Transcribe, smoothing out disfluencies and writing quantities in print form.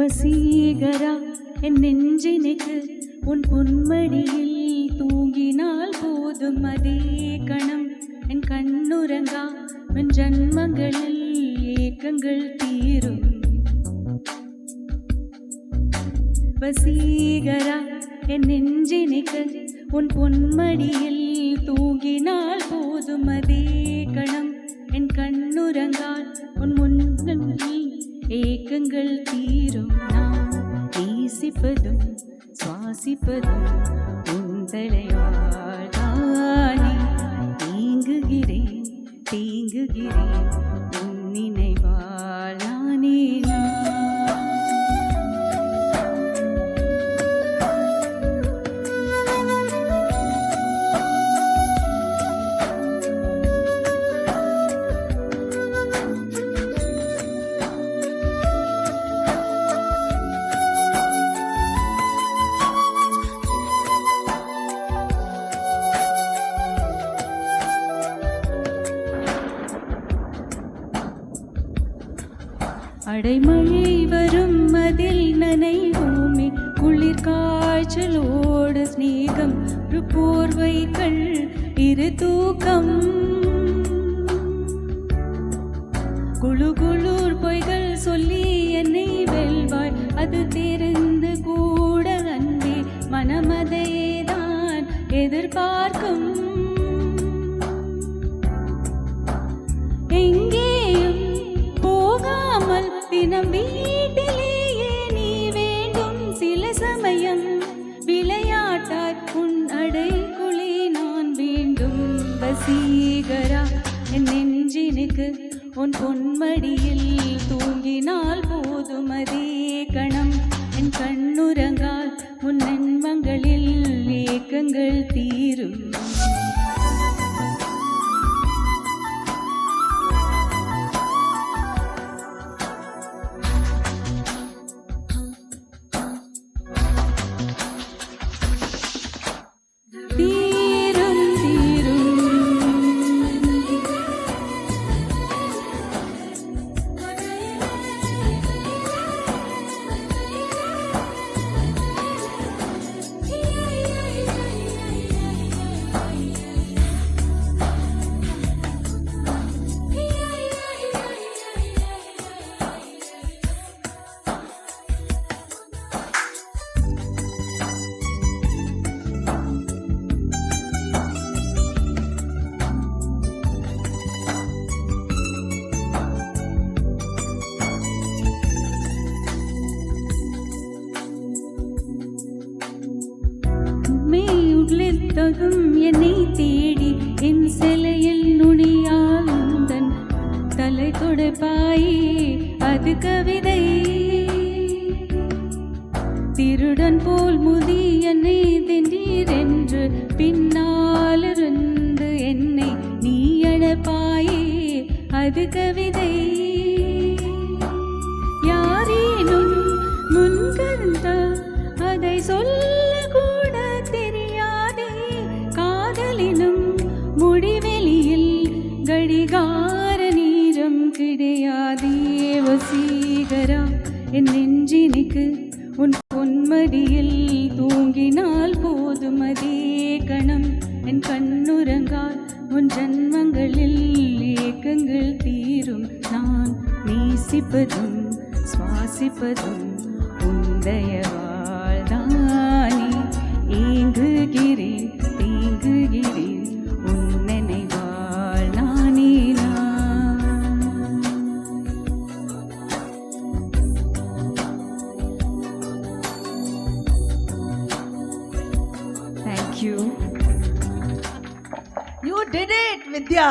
வசீகரா என் நெஞ்சினுக்கு உன் பொன்மடியில் தூங்கினால் போதும் அதே கணம் என் கண்ணுறங்கா என் ஜன்மங்களில் ஏக்கங்கள் தீரும். வசீகரா என் நெஞ்சினுக்கு உன் பொன்மடியில் தூங்கினால் போதும் அதே கணம் என் கண்ணுறங்கால் உன் முன்னில் ஏக்கங்கள் தீரும். நான் நேசிப்பதும் சுவாசிப்பதும் உந்தலையால் தானே. நீங்குகிறேன் தேங்குகிறேன் உன் நினைவால் நானே. அடைமழை வரும் அதில் நனைவோமே குளிர் காய்ச்சலோடு ஸ்நேகம் ஒரு போர்வைகள் இரு தூக்கம். குழு குளூர் பொய்கள் சொல்லி என்னை வெல்வாய் அது தெரிந்து கூட அன்பே மனமதையேதான் எதிர்பார்க்கும். எங்கேயும் போகாமல் தினம் வீட்டிலேயே நீ வேண்டும். சில சமயம் விளையாட்டாய் உன் அடைக்குழி நான் வேண்டும். வசீகரா என் நெஞ்சினுக்கு உன் பொன்மடியில் தூங்கினால் போதும் அதே கணம் என் கண்ணுறங்கால் உன் நன்மங்களில் ஏக்கங்கள் தீரும். தகும் என்னை தேடி என் சிலையில் நுனியால் உந்தன் தலை தொடைப்பாயே அது கவிதை. திருடன் போல் முதி என்னை திடீரென்று பின்னாலிருந்து என்னை நீ அழைப்பாயே அது கவிதை. யாரேனும் முன்கந்த அதை சொல்ல கூட தெரியாதே. காதலினும் முடிவெளியில் கடிகார நீரம் கிடையாதே. வசீகரா என் நெஞ்சினுக்கு உன் பொன்மடியில் தூங்கினால் போதும் அதே கணம் என் கண்ணுறங்கால் உன் ஜன்மங்களில் ஏக்கங்கள் தீரும். நான் நேசிப்பதும் சுவாசிப்பதும் உந்தயவால் தானே. ஏங்குகிறேன் தேங்குகிறேன் உன் நினைவால் நானே. Thank you. You did it, Vidya.